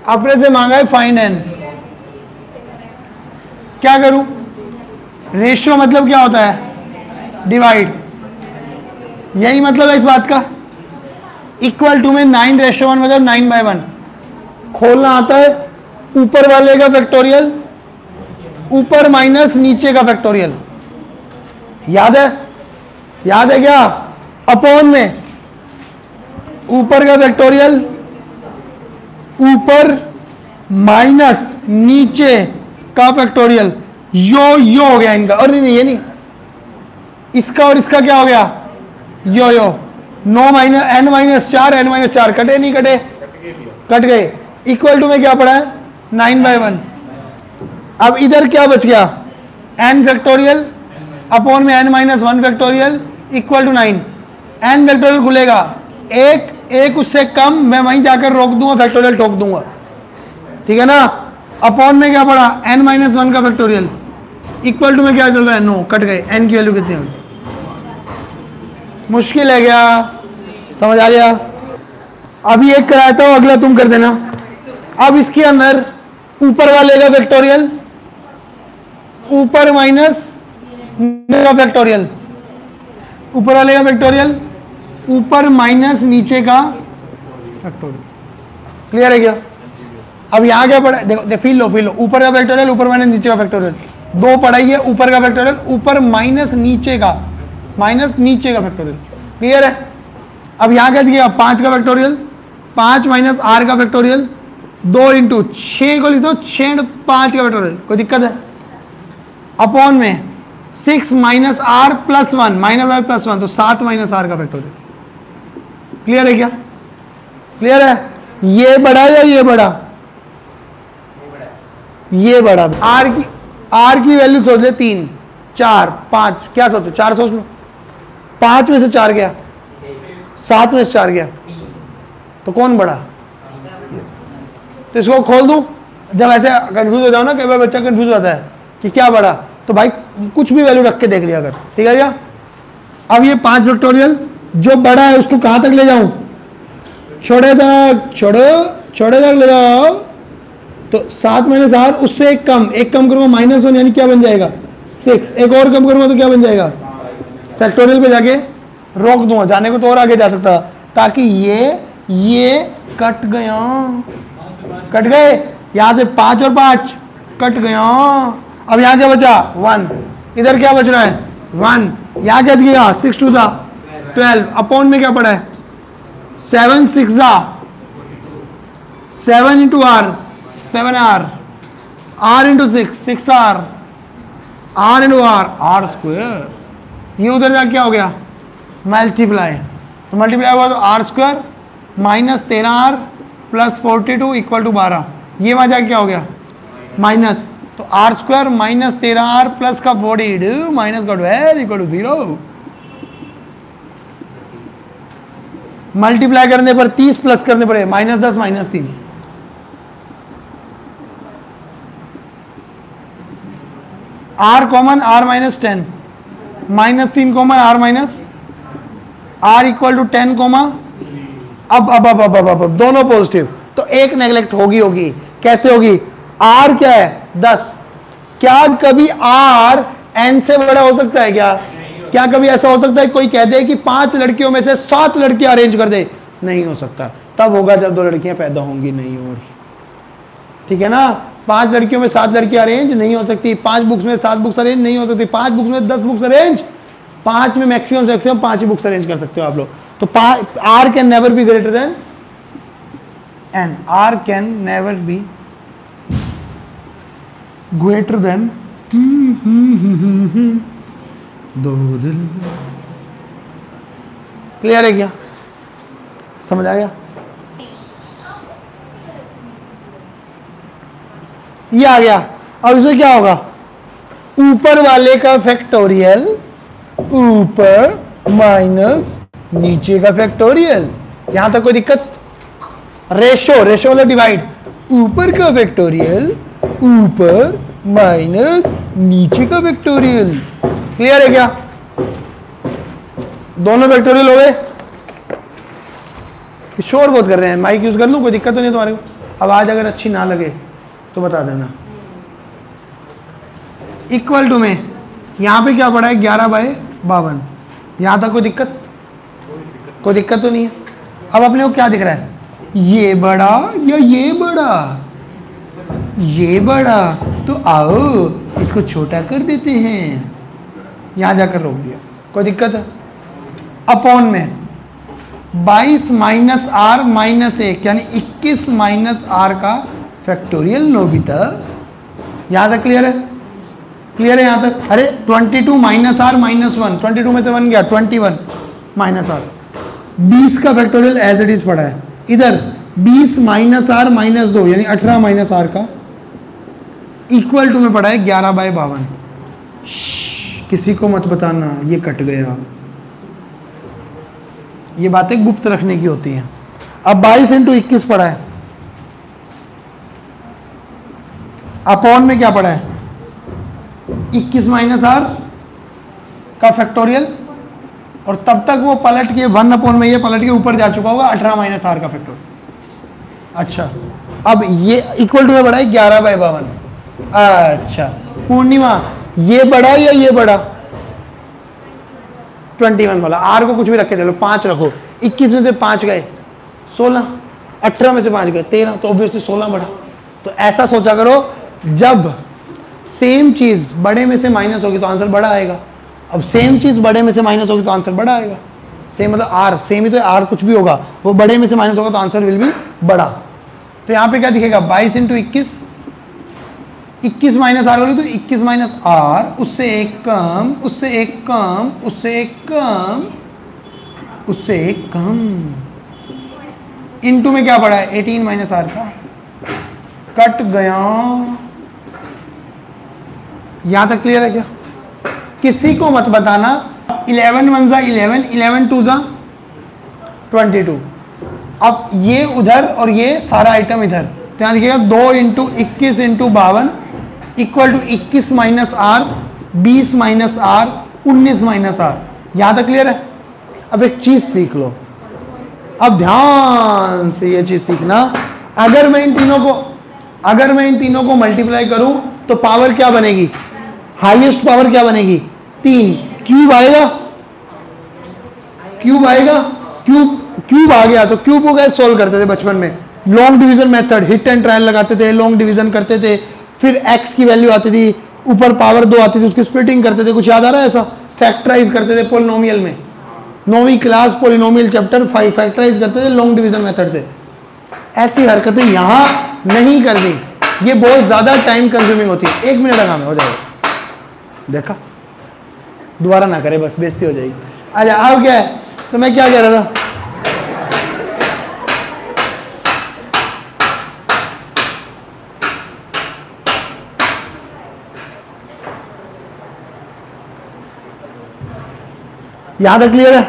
अपने से मांगा है फाइंड n, क्या करूं? रेशियो मतलब क्या होता है? डिवाइड। यही मतलब है इस बात का। इक्वल टू में 9:1 मतलब 9/1। खोलना आता है ऊपर वाले का फैक्टोरियल, ऊपर माइनस नीचे का फैक्टोरियल। याद है? याद है क्या? अपॉन में ऊपर का फैक्टोरियल, ऊपर माइनस नीचे का फैक्टोरियल। यो हो गया इनका, और नहीं ये नहीं, इसका और इसका क्या हो गया? यो 9 minus n minus 4, n minus 4 कटे नहीं कटे? कट गए। इक्वल टू में क्या पड़ा है? 9/1। अब इधर क्या बच गया? n फैक्टोरियल अपॉन में n minus 1 factorial equal to 9। n factorial खुलेगा, एक उससे कम मैं वहीं जाकर रोक दूंगा, फैक्टोरियल ठोक दूंगा, ठीक है ना? अपॉन में क्या पड़ा? n माइनस 1 का फैक्टोरियल इक्वल टू में क्या चल रहा है? 9 कट गए। n की वैल्यू कितनी होगी? मुश्किल है क्या? समझ आ गया? अभी एक कराता हूं, अगला तुम कर देना। अब इसके अंदर ऊपर वाले का फैक्टोरियल, ऊपर माइनस का फैक्टोरियल, ऊपर वाले का फैक्टोरियल, ऊपर माइनस नीचे का फैक्टोरियल। क्लियर है क्या? अब यहां क्या पड़ा? देखो फील लो, ऊपर का फैक्टोरियल, ऊपर माइनस नीचे का फैक्टोरियल, दो पढ़ाई है। ऊपर का फैक्टोरियल, ऊपर माइनस नीचे का फैक्टोरियल। क्लियर है? अब यहां क्या दिया? 5 का फैक्टोरियल, 5 माइनस r का फैक्टोरियल, 2 इंटू 6 को लिख दो, 6 5 का फैक्टोरियल। कोई दिक्कत है? अपॉन में 6 minus r plus 1, minus r plus 1 तो 7 माइनस r का फैक्टोरियल। क्लियर है क्या? क्लियर है? ये बड़ा या ये बड़ा? ये बड़ा। r की वैल्यू सोच ले 3, 4, 5, क्या सोचो? 4 सोच लो। 5 में से 4 गया, 7 में से 4 गया, तो कौन बड़ा? तो इसको खोल दूं। जब ऐसे कंफ्यूज हो जाओ ना, कई बार बच्चा कंफ्यूज होता है कि क्या बड़ा, तो भाई कुछ भी वैल्यू रख के देख लिया कर, ठीक है क्या? अब ये 5 फैक्टोरियल जो बड़ा है उसको कहां तक ले जाऊं? छोड़े तक ले जाओ। तो 7 माइनस r, उससे एक कम करूंगा -1, यानी क्या बन जाएगा? 6। एक और कम करूंगा तो क्या बन जाएगा? फैक्टोरियल पे जाके रोक दूंगा, जाने को तो और आगे जा सकता, ताकि ये कट गए। यहां से 5 और 5 कट गया। अब यहां क्या बचा? 1। इधर क्या बच रहा है? 1। यहां क्या दिया? 6 2 12। अपॉन में क्या पड़ा है? 7 6 7 into r, 7r, r into 6, 6r, r into r square. ये उधर जा क्या हो गया? मल्टीप्लाई। तो मल्टीप्लाई हुआ तो r square minus 13r plus 42 equal to 12। ये वहां जा क्या हो गया? माइनस। तो r square minus 13r plus का 42 माइनस का 12 इक्वल टू 0। मल्टीप्लाई करने पर 30 प्लस करने पर -10 -3। r common, r minus 10, -3 common, r minus r equal to 10 comma. अब दोनों पॉजिटिव, तो एक नेग्लेक्ट होगी। कैसे होगी? r क्या है? 10। क्या कभी r n से बड़ा हो सकता है क्या? क्या कभी ऐसा हो सकता है कोई कह दे कि 5 लड़कियों में से 7 लड़कियां अरेंज कर दे? नहीं हो सकता। तब होगा जब 2 लड़कियां पैदा होंगी, नहीं और, ठीक है ना? 5 लड़कियों में 7 लड़कियां अरेंज नहीं हो सकती, 5 बुक्स में 7 बुक्स अरेंज नहीं हो सकती, 5 बुक्स में 10 बुक्स अरेंज, 5 में मैक्सिमम 5 ही बुक्स अरेंज कर सकते हो आप लोग। तो r can never be greater than n, r can never be greater than 2 दिल। क्लियर है क्या? समझ आ गया? ये आ गया। अब इसमें क्या होगा? ऊपर वाले का फैक्टोरियल, ऊपर माइनस नीचे का फैक्टोरियल। यहां तक कोई दिक्कत? रेशो मतलब डिवाइड। ऊपर का फैक्टोरियल, ऊपर माइनस नीचे का फैक्टोरियल। क्लियर है क्या? दोनों फैक्टोरियल हो गए। शोर बहुत कर रहे हैं, माइक यूज कर लूं? कोई दिक्कत तो नहीं तुम्हारे को? आवाज अगर अच्छी ना लगे तो बता देना। इक्वल टू में यहाँ पे क्या पड़ा है 11/52, यहाँ तक कोई दिक्कत? कोई दिक्कत तो नहीं है। अब अपने को क्या दिख रहा है, ये बड़ा या ये बड़ा? ये बड़ा, तो आओ इसको छोटा कर देते हैं, यहां जाकर रोक दिया, कोई दिक्कत है? अपॉन में 22 माइनस आर माइनस 1 यानी 21 माइनस आर का फैक्टोरियल। नोबिता यहां तक क्लियर है? क्लियर है यहां तक? अरे 22 माइनस आर माइनस 1, 22 में से 1 गया, 21 माइनस आर। 20 का फैक्टोरियल एज इट इज पड़ा है इधर, 20 माइनस आर माइनस 2 यानी 18 माइनस आर का, इक्वल टू में पड़ा है 11/52। किसी को मत बताना, ये कट गया। ये बातें गुप्त रखने की होती हैं। अब 22 इंटू 21 पड़ा है, अपॉन में क्या पड़ा है 21 माइनस आर का फैक्टोरियल, और तब तक वो पलट के 1 अपॉन में ये पलट के ऊपर जा चुका होगा 18 माइनस आर का फैक्टोरियल। अच्छा, अब ये इक्वल टू में पड़ा है 11/52। अच्छा पूर्णिमा, ये बड़ा या ये बड़ा? 21 वाला। आर को कुछ भी रख के दे लो, 5 रखो, 21 में से 5 गए 16, 18 में से 5 गए 13, तो ऑब्वियसली 16 बड़ा। तो ऐसा सोचा करो, जब सेम चीज बड़े में से माइनस होगी तो आंसर बड़ा आएगा। अब सेम चीज बड़े में से माइनस होगी तो आंसर बड़ा आएगा। सेम मतलब आर, सेम ही तो आर कुछ भी होगा, वो बड़े में से माइनस होगा तो आंसर विल बी बड़ा। तो यहां पे क्या दिखेगा 22 इंटू 21, 21 माइनस आर होगी तो 21 माइनस आर, उससे एक कम, उससे एक कम, उससे एक कम, उससे एक कम, इंटू में क्या पड़ा है 18 माइनस आर का, कट गया। यहां तक क्लियर है क्या? किसी को मत बताना। 11 1 जा 11, 11 2 जा 22। अब ये उधर और ये सारा आइटम इधर, तो यहां देखिएगा 2 into 21 into 52 equal to 21 minus r, 20 minus r, 19 minus r. यहां तक क्लियर है? अब एक चीज सीख लो, अब ध्यान से ये चीज सीखना। अगर मैं इन तीनों को मल्टीप्लाई करूं तो पावर क्या बनेगी? हाईएस्ट पावर क्या बनेगी? 3। क्यूब आएगा, क्यूब आएगा, क्यूब आ गया। तो क्यूब को कैसे सोल्व करते थे बचपन में? Long division method, hit and trial लगाते थे, लॉन्ग डिवीजन करते थे, फिर एक्स की वैल्यू आती थी, ऊपर पावर 2 आती थी, उसकी स्प्लिटिंग करते थे। कुछ याद आ रहा है ऐसा? फैक्टराइज करते थे पोलिनोमियल में, 9वीं क्लास पोलिनोमियल चैप्टर 5 फैक्टराइज करते थे लॉन्ग डिवीजन मेथड से। ऐसी हरकतें यहां नहीं करनी, ये बहुत ज्यादा टाइम कंज्यूमिंग होती है। 1 मिनट का काम है, हो जाएगा। देखा, दोबारा ना करे, बस बेइज्जती हो जाएगी। अच्छा अब क्या है, तो मैं क्या कह रहा था, यहां तक क्लियर है?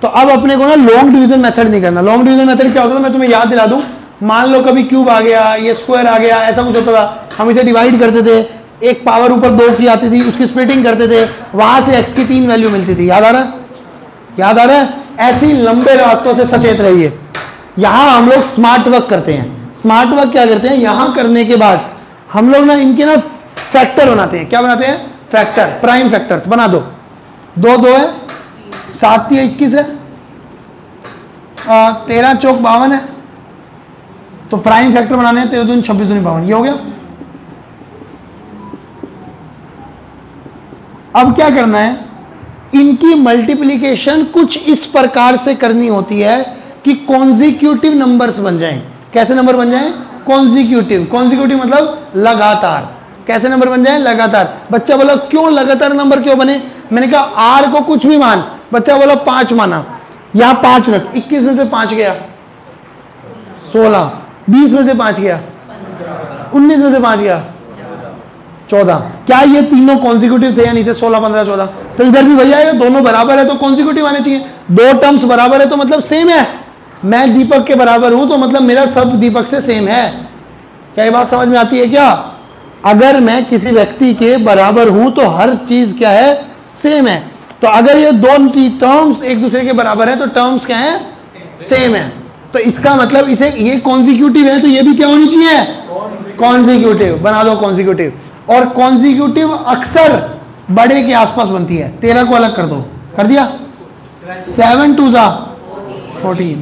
तो अब अपने को ना लॉन्ग डिवीजन मेथड नहीं करना। लॉन्ग डिवीजन मेथड क्या होता था, मैं तुम्हें याद दिला दूं। मान लो कभी क्यूब आ गया, ये स्क्वायर आ गया, ऐसा कुछ होता था, हम इसे डिवाइड करते थे, एक पावर ऊपर 2 की आती थी, उसकी स्प्लिटिंग करते थे, वहां से एक्स की 3 वैल्यू मिलती थी। याद आ रहा है? याद आ रहा है? ऐसी लंबे रास्तों से सचेत रहिए। यहां हम लोग स्मार्ट वर्क करते हैं। स्मार्ट वर्क क्या करते हैं, यहां करने के बाद हम लोग ना इनके ना फैक्टर बनाते हैं। क्या बनाते हैं? फैक्टर, प्राइम फैक्टर्स बना दो। 2 2 है, 7 3 21 है, 13 चौक 52 है, तो प्राइम फैक्टर बनाने हैं 13 दूनी 26 दूनी 52। ये हो गया। अब क्या करना है, इनकी मल्टीप्लिकेशन कुछ इस प्रकार से करनी होती है कि कॉन्जिक्यूटिव नंबर्स बन जाएं। कैसे नंबर बन जाएं? कॉन्जिक्यूटिव। कॉन्जिक्यूटिव मतलब लगातार। कैसे नंबर बन जाएं? लगातार। बच्चा बोला क्यों लगातार नंबर क्यों बने? मैंने कहा आर को कुछ भी मान। बच्चा बोला 5 माना, यहां 5 रख, 21 में से 5 गया 16, 20 में से 5 गया 19 में से 5 गया 14। क्या ये तीनों कॉन्जिक्यूटिव थे या नहीं थे? 16 15 14। तो इधर भी वही आएगा, दोनों बराबर है तो कॉन्जिक्यूटिव आने चाहिए। 2 टर्म्स बराबर है तो मतलब सेम है। मैं दीपक के बराबर हूं तो मतलब मेरा सब दीपक से सेम है। क्या ये बात समझ में आती है क्या? अगर मैं किसी व्यक्ति के बराबर हूं तो हर चीज क्या है? सेम है। तो अगर ये 2 टर्म्स एक दूसरे के बराबर है तो टर्म्स क्या है? सेम है। तो इसका मतलब इसे ये कॉन्जिक्यूटिव है तो ये भी क्या होनी चाहिए, कॉन्जिक्यूटिव। बना दो कॉन्जिक्यूटिव। और कॉन्जिक्यूटिव अक्सर बड़े के आसपास बनती है। 13 को अलग कर दो, कर दिया। 7 2 जा 14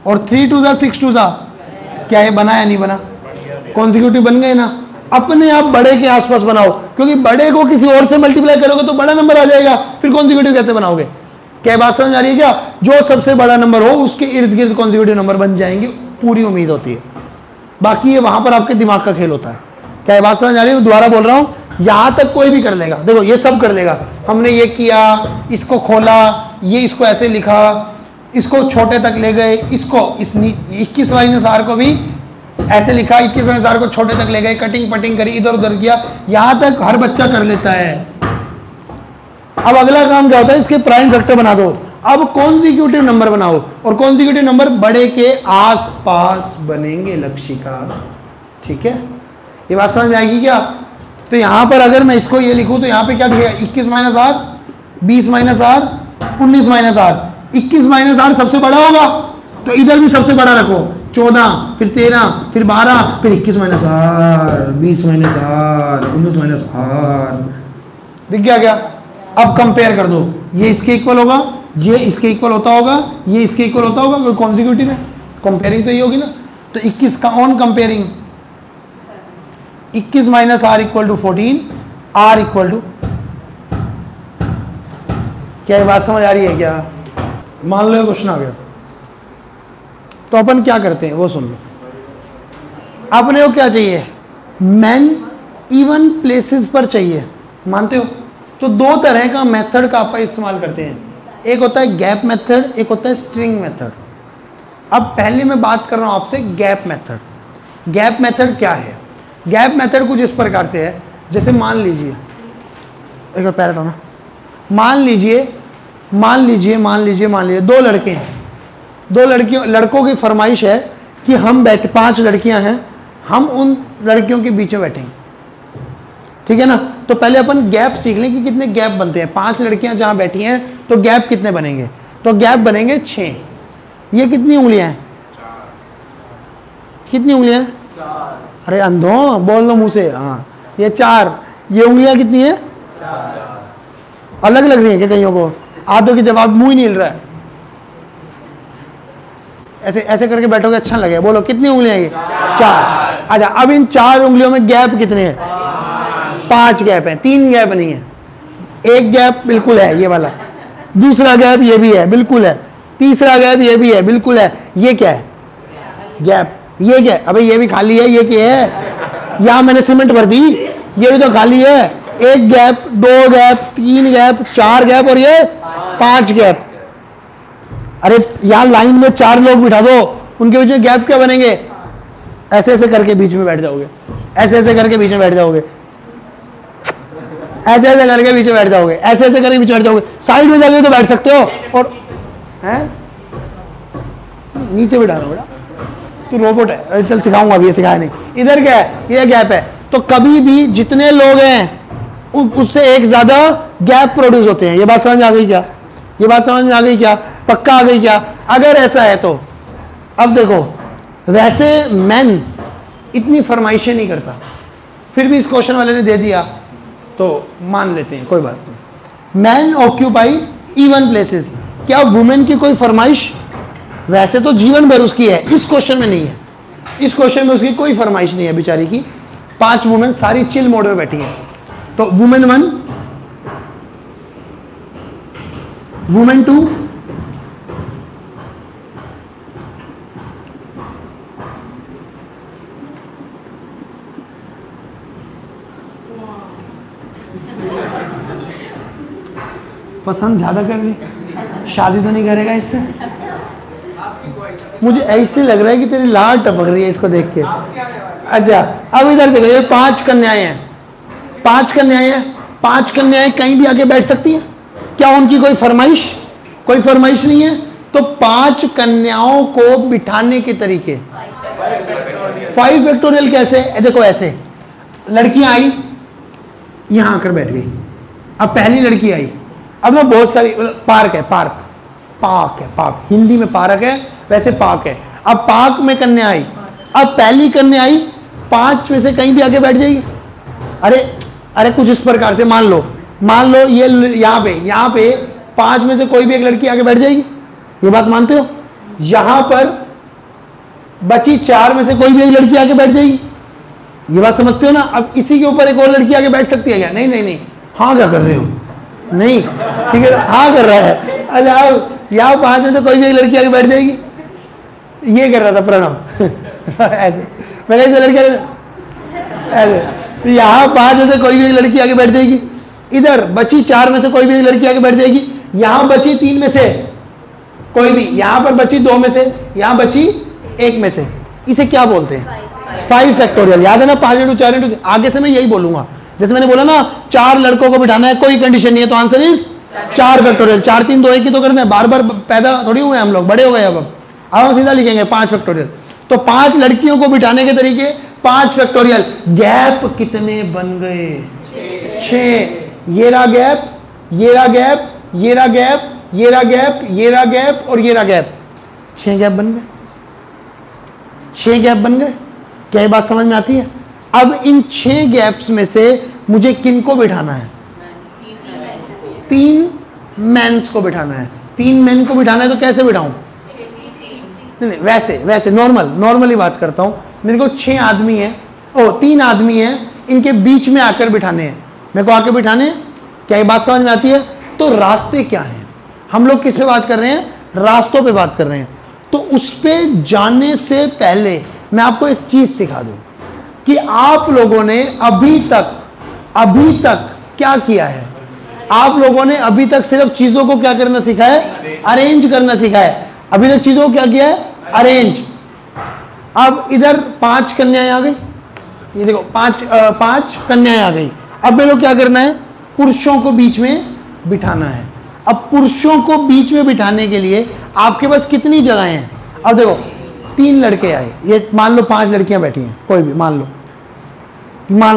और 3 2 जा 6 2 जा, क्या ये बना या नहीं बना, कॉन्जिक्यूटिव बन गए ना। अपने आप बड़े के आसपास बनाओ, क्योंकि बड़े को किसी और से मल्टीप्लाई करोगे तो बड़ा नंबर आ जाएगा, फिर कॉन्जिक्यूटिव कैसे बनाओगे। क्या बात समझ आ रही है क्या? जो सबसे बड़ा नंबर हो उसके इर्द गिर्द कॉन्जिक्यूटिव नंबर बन जाएंगे, पूरी उम्मीद होती है। बाकी ये वहां पर आपके दिमाग का खेल होता है। क्या बात समझ आ रही है? दोबारा बोल रहा हूं, यहां तक कोई भी कर लेगा। देखो ये सब कर लेगा। हमने ये किया, इसको खोला, ये इसको ऐसे लिखा, इसको छोटे तक ले गए, इसको इस 21 माइनस आर को भी ऐसे लिखा, 21 माइनस आर को छोटे तक ले गए, कटिंग पटिंग करी, इधर उधर किया, यहां तक हर बच्चा कर लेता है। अब अगला काम क्या होता है, इसके प्राइम फैक्टर बना दो। अब कॉन्जिक्यूटिव नंबर बनाओ, और कॉन्जिक्यूटिव नंबर बड़े के आसपास बनेंगे लक्षिका। ठीक है, ये बात समझ में आएगी क्या? तो यहां पर अगर मैं इसको ये लिखूं तो यहां पे क्या दिखेगा, 21 minus r, 20 minus r, 19 minus r. 21 minus r सबसे बड़ा होगा तो इधर भी सबसे बड़ा रखो, 14, फिर 13, फिर 12, फिर 21 minus r, 20 minus r, 19 minus r. दिख गया क्या? अब कंपेयर कर दो, ये इसके इक्वल होगा, ये इसके इक्वल होता होगा, ये इसके इक्वल होता होगा, कोई कॉन्जिक्यूटिव है, कंपेयरिंग तो ये होगी ना। तो 21 का on comparing 21 minus r equal to 14, r equal to, क्या ये बात समझ आ रही है क्या? मान लो क्वेश्चन आ गया तो अपन क्या करते हैं वो सुन लो। अपने को क्या चाहिए, मैन इवन प्लेसेस पर चाहिए, मानते हो? तो दो तरह का मेथड का अपन इस्तेमाल करते हैं, एक होता है गैप मेथड, एक होता है स्ट्रिंग मेथड। अब पहले मैं बात कर रहा हूं आपसे गैप मेथड। गैप मेथड क्या है? गैप मेथड कुछ इस प्रकार से है, जैसे मान लीजिए, एक बार पैर हटाना, मान लीजिए दो लड़के हैं, दो लड़कों की फरमाइश है कि हम बैठे, 5 लड़कियां हैं, हम उन लड़कियों के बीच में बैठेंगे। ठीक है ना? तो पहले अपन गैप सीख लें कि कितने गैप बनते हैं। 5 लड़कियां जहां बैठी हैं तो गैप कितने बनेंगे? तो गैप बनेंगे 6। ये कितनी उंगलियां हैं? कितनी उंगलियां हैं? 4। अरे अंधो बोल लो मुंह से, हाँ ये 4। ये उंगलियां कितनी है? 4। अलग लग रही है क्या कईयों को? आधों की जवाब मुंह ही नहीं हिल रहा है। ऐसे ऐसे करके बैठोगे अच्छा लगेगा। बोलो कितनी उंगलियां हैं? 4। अच्छा, अब इन 4 उंगलियों में गैप कितने हैं? 5 गैप है, 3 गैप नहीं है। एक गैप बिल्कुल है ये वाला, दूसरा गैप ये भी है बिल्कुल है, तीसरा गैप ये भी है बिल्कुल है। ये क्या है? गैप। ये क्या है? अबे ये भी खाली है। ये क्या है? यहां मैंने सीमेंट भर दी, ये भी तो खाली है। एक गैप, 2 गैप, 3 गैप, 4 गैप और ये 5 गैप। अरे यहां लाइन में 4 लोग बिठा दो, उनके बीच में गैप क्या बनेंगे? ऐसे ऐसे करके बीच में बैठ जाओगे, ऐसे ऐसे करके बीच में बैठ जाओगे, ऐसे ऐसे करके बीच में बैठ जाओगे, ऐसे ऐसे करके बीच में बैठ जाओगे। साइड में जाके तो बैठ सकते हो। और हैं नीचे बिठा रहा बेटा, तू रोबोट है। चल सिखाऊंगा, अभी ये सिखाया नहीं। इधर क्या है? ये गैप है। तो कभी भी जितने लोग हैं उससे एक ज्यादा गैप प्रोड्यूस होते हैं। ये बात समझ में आ गई क्या? ये बात समझ में आ गई क्या? पक्का आ गई क्या? अगर ऐसा है तो अब देखो, वैसे मैन इतनी फरमाइशें नहीं करता, फिर भी इस क्वेश्चन वाले ने दे दिया तो मान लेते हैं, कोई बात नहीं। मैन ऑक्यूपाई इवन प्लेसेस, क्या वुमेन की कोई फरमाइश? वैसे तो जीवन भर उसकी है, इस क्वेश्चन में नहीं है। इस क्वेश्चन में उसकी कोई फरमाइश नहीं है बेचारी की। 5 वुमेन सारी चिल मोड में बैठी हैं। तो वुमेन 1, वुमेन 2, पसंद ज्यादा कर ली, शादी तो नहीं करेगा इससे? मुझे ऐसे लग रहा है कि तेरी लार टपक रही है इसको देख के। अच्छा, अब इधर देखो, ये 5 कन्याएं हैं, 5 कन्याएं हैं। 5 कन्याएं कहीं भी आके बैठ सकती हैं क्या? उनकी कोई फरमाइश? कोई फरमाइश नहीं है। तो 5 कन्याओं को बिठाने के तरीके 5 फैक्टोरियल कैसे? देखो ऐसे, लड़कियां आई, यहां आकर बैठ गई। अब पहली लड़की आई, अब ना बहुत सारी, पार्क है, पार्क, पार्क है, पार्क, हिंदी में पार्क है, वैसे पार्क है। अब पाक में कन्या आई, अब पहली कन्या आई, 5 में से कहीं भी आके बैठ जाएगी। अरे कुछ इस प्रकार से मान लो ये यहाँ पे 5 में से कोई भी एक लड़की आके बैठ जाएगी, ये बात मानते हो? यहां पर बची 4 में से कोई भी एक लड़की आके बैठ जाएगी, ये बात समझते हो ना? अब इसी के ऊपर एक और लड़की आके बैठ सकती है क्या? नहीं। हाँ क्या कर रहे हो? नहीं, ठीक है, हाँ कर रहा है। अच्छा यहाँ 5 में से कोई भी एक लड़की आके बैठ जाएगी, ये कर रहा था प्रणव ऐसे, मैंने ऐसे लड़की ऐसे, यहाँ 5 में से कोई भी एक लड़की आके बैठ जाएगी, इधर बची 4 में से कोई भी एक लड़की आके बैठ जाएगी, यहां बची 3 में से कोई भी, यहां पर बची 2 में से, यहां बची 1 में से, इसे क्या बोलते हैं? 5 फैक्टोरियल। याद है ना? 5 × 4 × आगे से मैं यही बोलूंगा, जैसे मैंने बोला ना 4 लड़कों को बिठाना है, कोई कंडीशन नहीं है, तो आंसर इज 4 फैक्टोरियल। 4 3 2 1 ही तो करना है, बार बार पैदा थोड़ी हुए हम लोग, बड़े हो गए अब हम सीधा लिखेंगे 5 फैक्टोरियल। तो 5 लड़कियों को बिठाने के तरीके 5 फैक्टोरियल। गैप कितने बन गए? 6। ये रहा गैप, ये रहा गैप, ये रहा गैप, ये रहा गैप, ये रहा गैप और ये रहा गैप, 6 गैप बन गए। 6 गैप बन गए। क्या ये बात समझ में आती है? अब इन 6 गैप्स में से मुझे किन को बिठाना है? 3 मेंस को बिठाना है। 3 मेन को बिठाना है तो कैसे बिठाऊं? नहीं, वैसे नॉर्मली बात करता हूं। मेरे को 6 आदमी है, 3 आदमी है, इनके बीच में आकर बिठाने हैं, मेरे को आकर बिठाने। क्या ये बात समझ में आती है? तो रास्ते क्या हैं? हम लोग किस पे बात कर रहे हैं? रास्तों पे बात कर रहे हैं। तो उस पे जाने से पहले मैं आपको एक चीज सिखा दूं कि आप लोगों ने अभी तक क्या किया है? आप लोगों ने अभी तक सिर्फ चीजों को क्या करना सीखा है? अरेंज करना सीखा है। अभी तक चीजों को क्या किया है? अरेंज। अब इधर 5 कन्याएं आ गई, ये देखो 5 कन्याएं आ गई। अब मेरे को क्या करना है? पुरुषों को बीच में बिठाना है। अब पुरुषों को बीच में बिठाने के लिए आपके पास कितनी जगहें हैं? अब देखो 3 लड़के आए, ये मान लो 5 लड़कियां बैठी हैं, कोई भी मान लो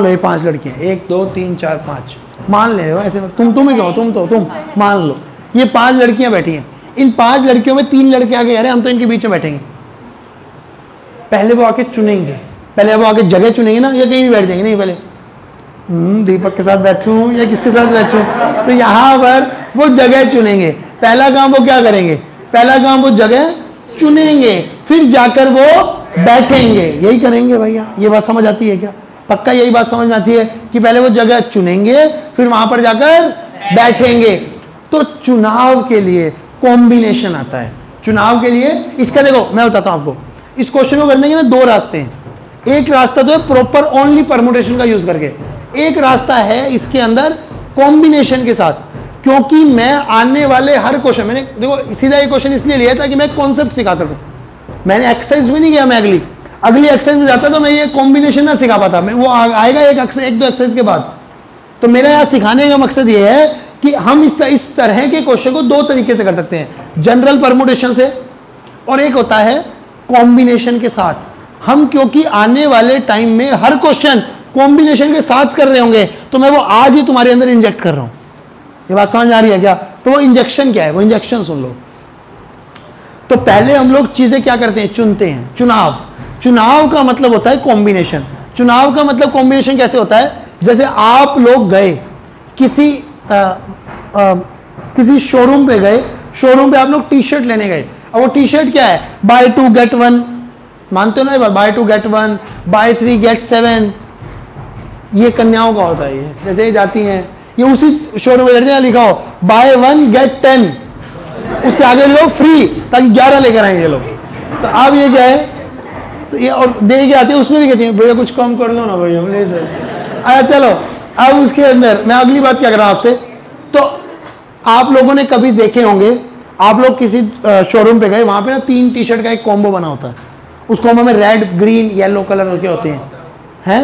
ये 5 लड़कियां, 1 2 3 4 5 मान ले रहे हो ऐसे, तुम ही कहो, तुम मान लो ये 5 लड़कियां बैठी हैं। इन 5 लड़कियों में 3 लड़के आके कह रहे हैं हम तो इनके बीच में बैठेंगे। पहले वो आके चुनेंगे, पहले वो आके जगह चुनेंगे ना, या कहीं भी बैठ जाएंगे? नहीं, पहले दीपक के साथ बैठूं या किसके साथ बैठूं, तो यहाँ पर वो जगह चुनेंगे। पहला काम वो क्या करेंगे? पहला काम वो जगह चुनेंगे, फिर जाकर वो बैठेंगे। यही करेंगे भैया, ये बात समझ आती है क्या? पक्का यही बात समझ में आती है कि पहले वो जगह चुनेंगे, फिर वहां पर जाकर बैठेंगे। तो चुनाव के लिए कॉम्बिनेशन आता है। चुनाव के लिए इसका देखो मैं बताता हूं आपको, इस क्वेश्चन को करने के ना 2 रास्ते हैं। एक रास्ता तो है प्रॉपर ओनली परमुटेशन का यूज करके, एक रास्ता है इसके अंदर कॉम्बिनेशन के साथ। क्योंकि मैं आने वाले हर क्वेश्चन, मैंने देखो सीधा ये क्वेश्चन इसलिए लिया था कि मैं कॉन्सेप्ट सिखा सकूं। मैंने एक्सरसाइज भी नहीं किया, मैं अगली एक्सरसाइज में जाता तो मैं ये कॉम्बिनेशन ना सिखा पाता, मैं वो आएगा एक 2 एक्सरसाइज के बाद। तो मेरा यहाँ सिखाने का मकसद ये है कि हम इस तरह के क्वेश्चन को 2 तरीके से कर सकते हैं, जनरल परमुटेशन से, और एक होता है कॉम्बिनेशन के साथ। हम क्योंकि आने वाले टाइम में हर क्वेश्चन कॉम्बिनेशन के साथ कर रहे होंगे, तो मैं वो आज ही तुम्हारे अंदर इंजेक्ट कर रहा हूं। ये बात समझ आ रही है क्या? तो वो इंजेक्शन क्या है? वो इंजेक्शन सुन लो। तो पहले हम लोग चीजें क्या करते हैं? चुनते हैं। चुनाव का मतलब होता है कॉम्बिनेशन। चुनाव का मतलब कॉम्बिनेशन कैसे होता है? जैसे आप लोग गए किसी शोरूम पे गए, शोरूम पे आप लोग टी शर्ट लेने गए। अब वो टी शर्ट क्या है? बाय 2 गेट 1, मानते हो ना? बाय 2 गेट 1, बाय 3 गेट 7, ये कन्याओं का होता है। ये जैसे ही जाती हैं, ये उसी शोरूम में लिखा हो बाय 1 गेट 10, उसके आगे लोग फ्री, ताकि 11 लेकर आएंगे लोग। तो अब ये क्या है? तो ये और दे के आते हैं, उसमें भी कहती हैं भैया कुछ कम कर लो ना भैया प्लीज। अच्छा चलो, अब उसके अंदर मैं अगली बात क्या कर रहा हूं आपसे। तो आप लोगों ने कभी देखे होंगे, आप लोग किसी शोरूम पे गए, वहां पे ना 3 टी शर्ट का एक कॉम्बो बना होता है। उस कॉम्बो में रेड, ग्रीन, येलो कलर के होते हैं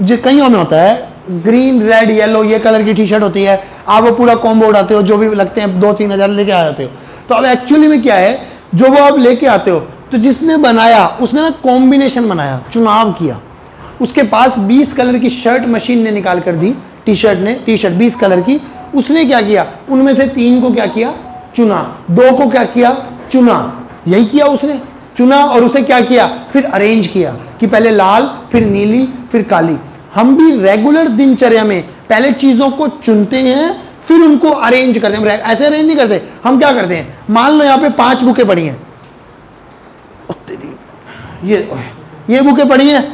जो कईयों में होता है। ग्रीन, रेड, येलो ये कलर की टी शर्ट होती है। आप वो पूरा कॉम्बो उड़ाते हो, जो भी लगते हैं 2-3 हज़ार लेके आ जाते हो। तो अब एक्चुअली में क्या है, जो वो आप लेके आते हो, तो जिसने बनाया उसने ना कॉम्बिनेशन बनाया, चुनाव किया। उसके पास 20 कलर की शर्ट मशीन ने निकाल कर दी, टी शर्ट 20 कलर की। उसने क्या किया? उनमें से 3 को क्या किया? चुना। 2 को क्या किया? चुना। यही किया उसने। चुना और उसे क्या किया, फिर अरेंज किया कि पहले लाल, फिर नीली, फिर काली। हम भी रेगुलर दिनचर्या में पहले चीजों को चुनते हैं, फिर उनको अरेंज करते हैं। ऐसे अरेंज नहीं करते, हम क्या करते हैं, मान लो यहाँ पे 5 बुकें पड़ी हैं, ये बुकें पड़ी हैं,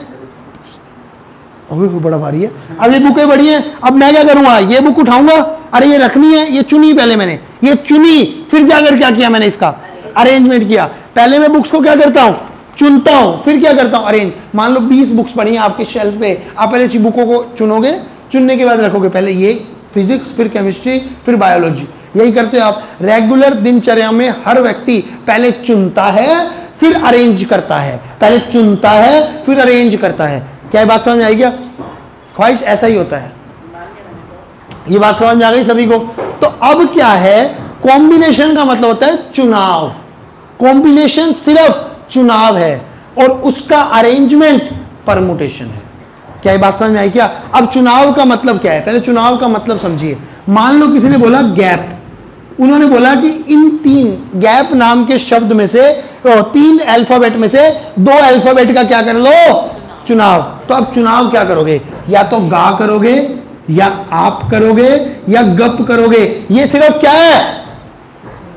बड़ा भारी है, अब ये बुकें पड़ी हैं, अब मैं क्या करूंगा, ये बुक उठाऊंगा, अरे ये रखनी है, ये चुनी पहले मैंने, ये चुनी, फिर जाकर क्या किया मैंने, इसका अरेंजमेंट किया। पहले मैं बुक्स को क्या करता हूं, चुनता हूं, फिर क्या करता हूं, अरेंज। मान लो 20 बुक्स पड़ी हैं आपके शेल्फ पे, आप पहले बुकों को चुनोगे, चुनने के बाद रखोगे, पहले ये फिजिक्स, फिर केमिस्ट्री, फिर बायोलॉजी। यही करते हो आप रेगुलर दिनचर्या में। हर व्यक्ति पहले चुनता है, फिर अरेंज करता है, पहले चुनता है, फिर अरेंज करता है। क्या ये बात समझ में आई क्या? ख्वाहिश ऐसा ही होता है। ये बात समझ में आ गई सभी को? तो अब क्या है, कॉम्बिनेशन का मतलब होता है चुनाव। कॉम्बिनेशन सिर्फ चुनाव है और उसका अरेंजमेंट परमुटेशन है। क्या ये बात समझ में आई क्या? अब चुनाव का मतलब क्या है, पहले चुनाव का मतलब समझिए। मान लो किसी ने बोला गैप, उन्होंने बोला कि इन 3 गैप नाम के शब्द में से 3 अल्फाबेट में से 2 अल्फाबेट का क्या कर लो, चुनाव। तो अब चुनाव क्या करोगे, या तो गा करोगे, या आप करोगे, या गप करोगे। ये सिर्फ क्या है,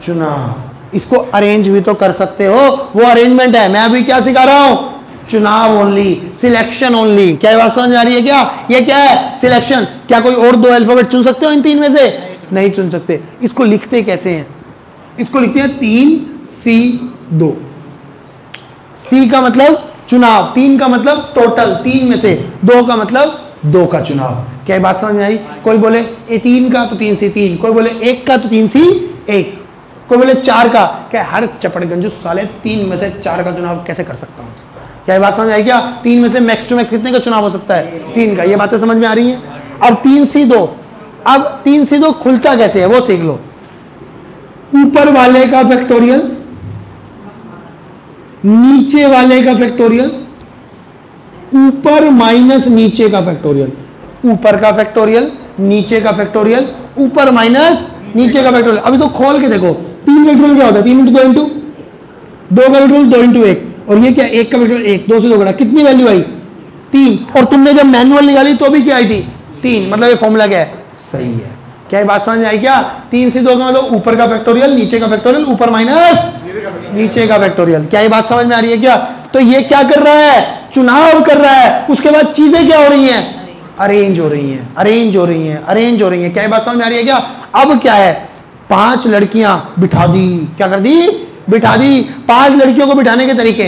चुनाव। इसको अरेंज भी तो कर सकते हो, वो अरेंजमेंट है। मैं अभी क्या सिखा रहा हूं, चुनाव ओनली, सिलेक्शन ओनली। क्या बात समझ आ रही है क्या? ये क्या है, सिलेक्शन। क्या कोई और 2 अल्फाबेट चुन सकते हो इन 3 में से? नहीं चुन सकते। इसको लिखते कैसे हैं, इसको लिखते हैं 3C2। C का मतलब चुनाव, 3 का मतलब टोटल, 3 में से 2 का मतलब 2 का चुनाव। क्या बात समझ में आई? कोई बोले ए 3 का तो 3C3, कोई बोले 1 का तो 3C1, कोई बोले 4 का। क्या हर चपड़गंजू साले 3 में से 4 का चुनाव कैसे कर सकता हूं? क्या बात समझ आई क्या? 3 में से मैक्स टू मैक्स कितने का चुनाव हो सकता है, 3 का। ये बातें समझ में आ रही हैं? अब 3C2, अब 3C2 खुलता कैसे है वो सीख लो। ऊपर वाले का फैक्टोरियल, नीचे वाले का फैक्टोरियल, ऊपर माइनस नीचे का फैक्टोरियल, ऊपर का फैक्टोरियल, नीचे का फैक्टोरियल, ऊपर माइनस नीचे का फैक्टोरियल। अब इसको खोल के देखो, 3 फैक्टोरियल क्या होता है, 3 इंटू 2 इंटू 2 का फैक्टोरियल 2 इंटू 1, और ये क्या 1 का फैक्टोरियल 1, 2 से 2 घटा, कितनी वैल्यू आई, 3। और तुमने जब मैनुअल निकाली तो भी क्या आई थी, 3। मतलब ये फॉर्मूला क्या है, सही है। क्या ये बात समझ में आई क्या? 3C2 का मतलब ऊपर का फैक्टोरियल, नीचे का फैक्टोरियल, ऊपर माइनस नीचे का फैक्टोरियल। क्या ये बात समझ में आ रही है क्या? तो ये क्या कर रहा है, चुनाव कर रहा है। उसके बाद चीजें क्या हो रही हैं, अरेंज हो रही हैं, अरेंज हो रही हैं, अरेंज हो रही हैं। क्या ये बात समझ में आ रही है क्या? अब क्या है, 5 लड़कियां बिठा दी, क्या कर दी, बिठा दी। 5 लड़कियों को बिठाने के तरीके,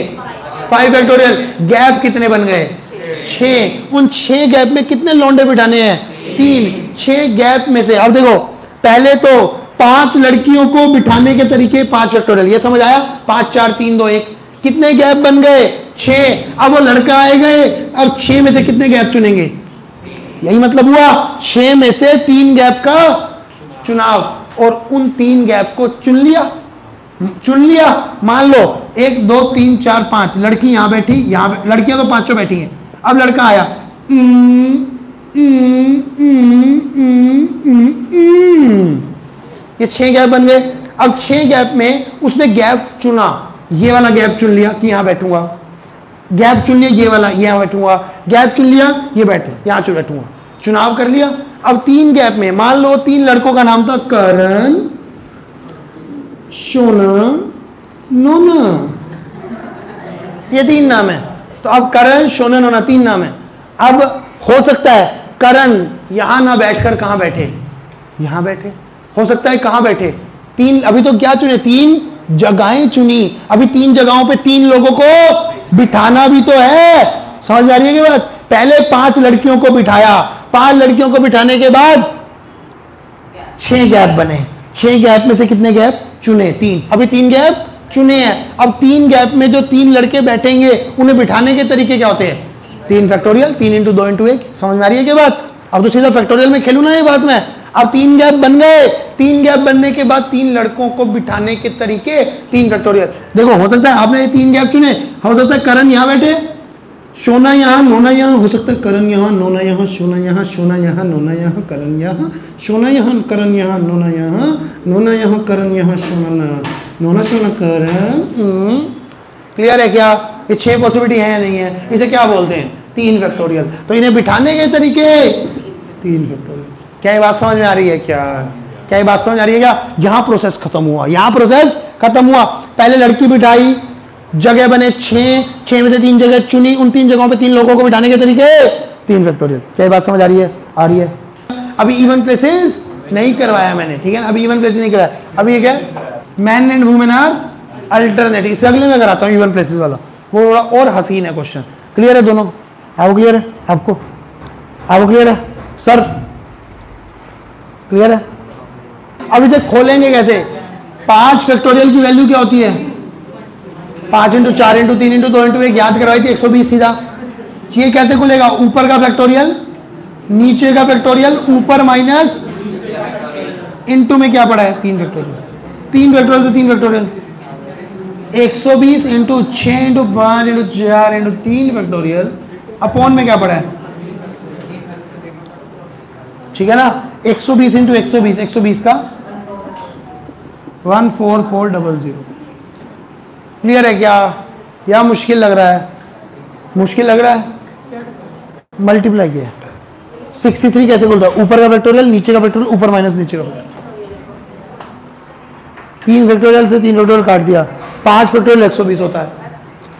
5 फैक्टोरियल। गैप कितने बन गए, 6। उन 6 गैप में कितने लौंडे बिठाने हैं, 3। 6 गैप में से अब देखो, पहले तो 5 लड़कियों को बिठाने के तरीके 5 फैक्टोरियल, ये समझ आया, 5 4 3 2 1। कितने गैप बन गए, 6। अब वो लड़का आएगा, अब 6 में से कितने गैप चुनेंगे, यही मतलब हुआ, 6 में से 3 गैप का चुनाव। और उन 3 गैप को चुन लिया, चुन लिया। मान लो 1 2 3 4 5 लड़की यहां बैठी, यहां लड़कियां तो 5 बैठी हैं। अब लड़का आया, ये 6 गैप बन गए। अब 6 गैप में उसने गैप चुना, ये वाला गैप चुन लिया कि यहां बैठूंगा, गैप चुन लिया ये वाला, यहां बैठूंगा, गैप चुन लिया ये बैठे, यहां चुन बैठूंगा, चुनाव कर लिया। अब 3 गैप में मान लो 3 लड़कों का नाम था करण, सोना, नोना, ये 3 नाम है। तो अब करण, सोना, नोना 3 नाम है। अब हो सकता है करण यहां ना बैठकर कहां बैठे, यहां बैठे, हो सकता है कहां बैठे, 3। अभी तो क्या चुने, 3 जगहें चुनी। अभी 3 जगहों पे 3 लोगों को बिठाना भी तो है, समझ में आ रही है कि बात? पहले 5 लड़कियों को बिठाया, 5 लड़कियों को बिठाने के बाद 6 गैप बने। 6 गैप में से कितने गैप चुने, 3। अभी 3 गैप चुने हैं। अब 3 गैप में जो 3 लड़के बैठेंगे उन्हें बिठाने के तरीके क्या होते हैं, 3 फैक्टोरियल, 3 इंटू 2 इंटू 1। समझ में आ रही है क्या बात? अब तो सीधा फैक्टोरियल में खेलू ना ये बात में। अब 3 गैप बन गए, 3 गैप बनने के बाद 3 लड़कों को बिठाने के तरीके 3 फैक्टोरियल। देखो हो सकता है आपने 3 गैप चुने, हो सकता है करण यहां बैठे, सोना यहाँ, नोना यहाँ, हो सकता है करण यहाँ, नोना यहाँ, सोना यहाँ, सोना यहाँ, नोना यहाँ, करण यहाँ, सोना यहाँ, करण यहाँ, नोना यहाँ, नोना यहाँ, करण यहाँ, सोना, नोना, सोना, करण। क्लियर है क्या? ये 6 पॉसिबिलिटी है या नहीं है? इसे क्या बोलते हैं? 3 फैक्टोरियल। तो इन्हें बिठाने के तरीके 3 फैक्टोरियल। क्या ये बात समझ में आ रही है क्या? क्या ये बात समझ आ रही है क्या? यहां प्रोसेस खत्म हुआ, यहां प्रोसेस खत्म हुआ। पहले लड़की बिठाई, जगह बने 6 में से 3 जगह चुनी, उन 3 जगहों पे 3 लोगों को बिठाने के तरीके 3 फैक्टोरियल। क्या ये बात समझ आ रही है? आ रही है। अभी इवन प्लेसेस नहीं करवाया मैंने, ठीक है ना? अभी इवन प्लेसेस नहीं कराया। अभी ये क्या? Man and women are alternative. इससे अगले में कराता हूँ इवन प्लेसेस वाला, वो थोड़ा और हसीन है क्वेश्चन। क्लियर है दोनों? आपको क्लियर है? आपको क्लियर है सर? क्लियर है? अब इसे खोलेंगे कैसे? 5 फैक्टोरियल की वैल्यू क्या होती है? 5 × 4 × 3 × 2 × 1 याद करवाई थी, 120 सीधा। ये कैसे खुलेगा? ऊपर का फैक्टोरियल, नीचे का फैक्टोरियल, ऊपर माइनस इनटू में क्या पड़ा है? 3 फैक्टोरियल। 3 फैक्टोरियल तो 3 फैक्टोरियल, 120 × 6 × 5 × 4 × 3 फैक्टोरियल अपॉन में क्या पड़ा है? ठीक है ना? 120 × 120, 120 का 14400। क्लियर है क्या? या मुश्किल लग रहा है? मुश्किल लग रहा है? मल्टीप्लाई किया 63 कैसे बोलता है? ऊपर का फैक्टोरियल, नीचे का फैक्टोरियल, ऊपर माइनस नीचे का फैक्टोरियल। 3 फैक्टोरियल से 3 फैक्टोरियल काट दिया, 5 फैक्टोरियल 120 होता है।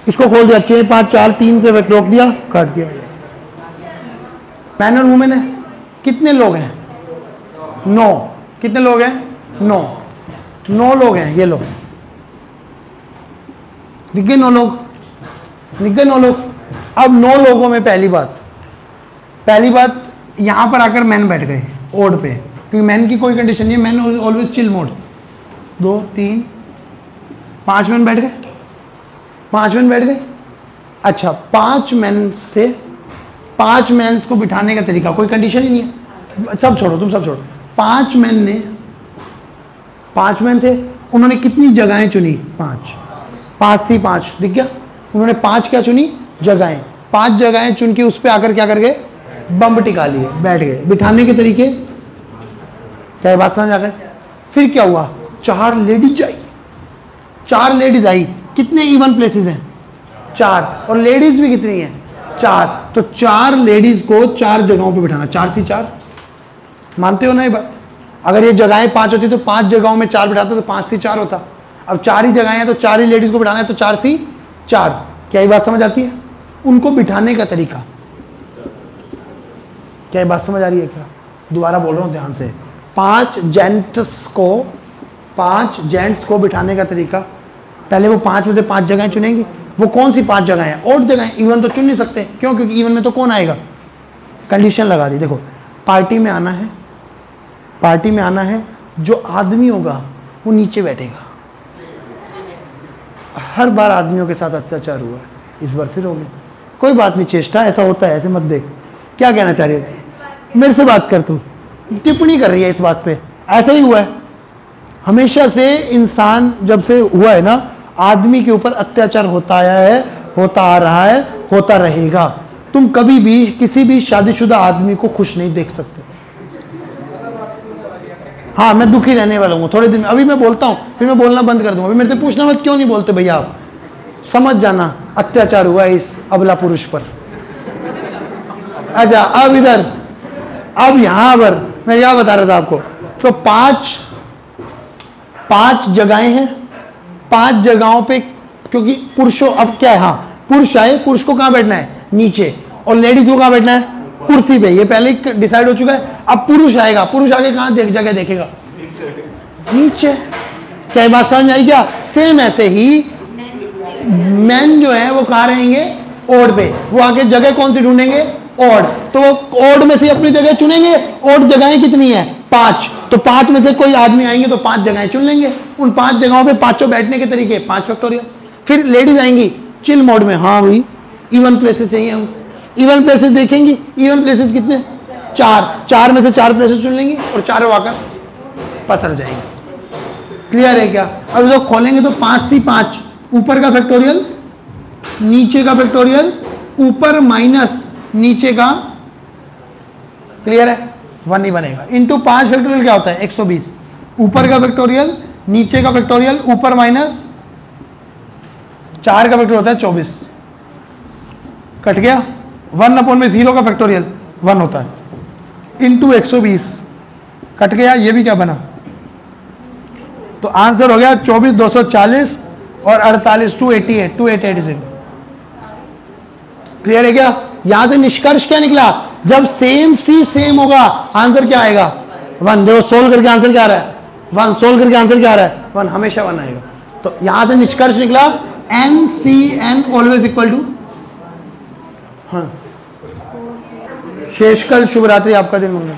इसको खोल दिया, 6 5 4 3 पे रोक दिया, काट दिया। मैन और वुमेन है, कितने लोग हैं? 9। कितने लोग हैं? 9 लोग हैं। ये लोग दिख गए, 9 लोग दिख गए, 9 लोग। अब 9 लोगों में पहली बात यहां पर आकर मैन बैठ गए ओड पे, क्योंकि मैन की कोई कंडीशन नहीं है, man always chill mode. 2 3 5 man बैठ गए, 5 मैन बैठ गए। अच्छा, 5 मैन से 5 मैन्स को बिठाने का तरीका, कोई कंडीशन ही नहीं है। सब छोड़ो, तुम सब छोड़ो। 5 मैन थे, उन्होंने कितनी जगहें चुनी? 5 सी 5 दिख गया। उन्होंने 5 क्या चुनी? जगहें। 5 जगहें चुन के उस पर आकर क्या कर गए? बम टिका लिए, बैठ गए। बिठाने के तरीके क्या बात समझ आ गए? फिर क्या हुआ? 4 लेडीज आई, 4 लेडीज आई। कितने इवन प्लेसेस हैं? 4, और लेडीज भी कितनी हैं? 4। तो 4 लेडीज को 4 जगहों पे बिठाना। 4 सी 4, मानते हो ना ये बात? अगर ये जगहें 5 होती तो 5 जगहों में 4 बिठाते तो 5 सी 4 होता। अब 4 ही जगहें हैं तो 4 ही लेडीज को बिठाना है, तो 4 सी 4। क्या ये बात समझ आती है? उनको बिठाने का तरीका, क्या ये बात समझ आ रही है क्या? दोबारा बोल रहा हूं ध्यान से। 5 जेंट्स को बिठाने का तरीका, पहले वो 5 में से 5 जगहें चुनेंगे। वो कौन सी 5 जगहें हैं? ऑड जगहें। इवन तो चुन नहीं सकते, क्यों? क्योंकि इवन में तो कौन आएगा? कंडीशन लगा दी। देखो, पार्टी में आना है, जो आदमी होगा वो नीचे बैठेगा। हर बार आदमियों के साथ अत्याचार हुआ है, इस बार फिर हो गया। कोई बात नहीं, चेष्टा, ऐसा होता है, ऐसे मत देख। क्या कहना चाह रही है? मेरे से बात कर, तू टिप्पणी कर रही है इस बात पे। ऐसा ही हुआ है हमेशा से। इंसान जब से हुआ है ना, आदमी के ऊपर अत्याचार होता आया है, होता आ रहा है, होता रहेगा। तुम कभी भी किसी भी शादीशुदा आदमी को खुश नहीं देख सकते। हाँ, मैं दुखी रहने वाला हूँ थोड़े दिन में। अभी मैं बोलता हूँ, फिर मैं बोलना बंद कर दूंगा। अभी मेरे से पूछना मत क्यों नहीं बोलते भैया आप। समझ जाना, अत्याचार हुआ है इस अबला पुरुष पर। अच्छा, अब इधर, अब यहां पर मैं क्या बता रहा था आपको। तो 5 जगहें हैं, 5 जगहों पे, क्योंकि पुरुषों, अब क्या है, हाँ पुरुष आए, पुरुष को कहां बैठना है? नीचे। और लेडीज को कहां बैठना है? कुर्सी पे। ये पहले ही डिसाइड हो चुका है। अब पुरुष आएगा, पुरुष आगे कहां जगह देखेगा? नीचे। क्या बात समझ आई क्या? सेम ऐसे ही मैन जो है वो कहां रहेंगे? ओड पे। वो आगे जगह कौन सी ढूंढेंगे? ओड। तो वो ओड में से अपनी जगह चुनेंगे। ओड जगहें कितनी है? 5। तो 5 में से कोई आदमी आएंगे तो 5 जगहें चुन लेंगे। उन 5 जगहों पे 5 बैठने के तरीके 5 फैक्टोरियल। फिर लेडीज आएंगी चिल मोड में। हाँ भाई, इवन प्लेसेस चाहिए हम। इवन प्लेसेस देखेंगी। इवन प्लेसेस कितने? 4 में से 4 प्लेसेस चुन लेंगी और चारों आकर पसर जाएंगे। क्लियर है क्या? अब जो खोलेंगे तो 5 सी 5, ऊपर का फैक्टोरियल, नीचे का फैक्टोरियल, ऊपर माइनस नीचे का। क्लियर है? 1 ही बनेगा। इंटू 5 फैक्टोरियल क्या होता है? 120। ऊपर का फैक्टोरियल, नीचे का फैक्टोरियल, ऊपर माइनस 4 का फैक्टर होता है 24, कट गया। 1 अपॉन में 0 का फैक्टोरियल 1 होता है, इंटू 120, कट गया। ये भी क्या बना, तो आंसर हो गया 24 240 और 48 288 288। क्लियर है क्या? यहां से निष्कर्ष क्या निकला, जब सेम सी सेम होगा आंसर क्या आएगा 1। देखो सोल्व करके आंसर क्या आ रहा है 1, सोल्व करके आंसर क्या आ रहा है 1, हमेशा 1 आएगा। तो यहां से निष्कर्ष निकला NCN ऑलवेज इक्वल टू। हाँ शेषकल, शुभ रात्रि, आपका दिन मंगल।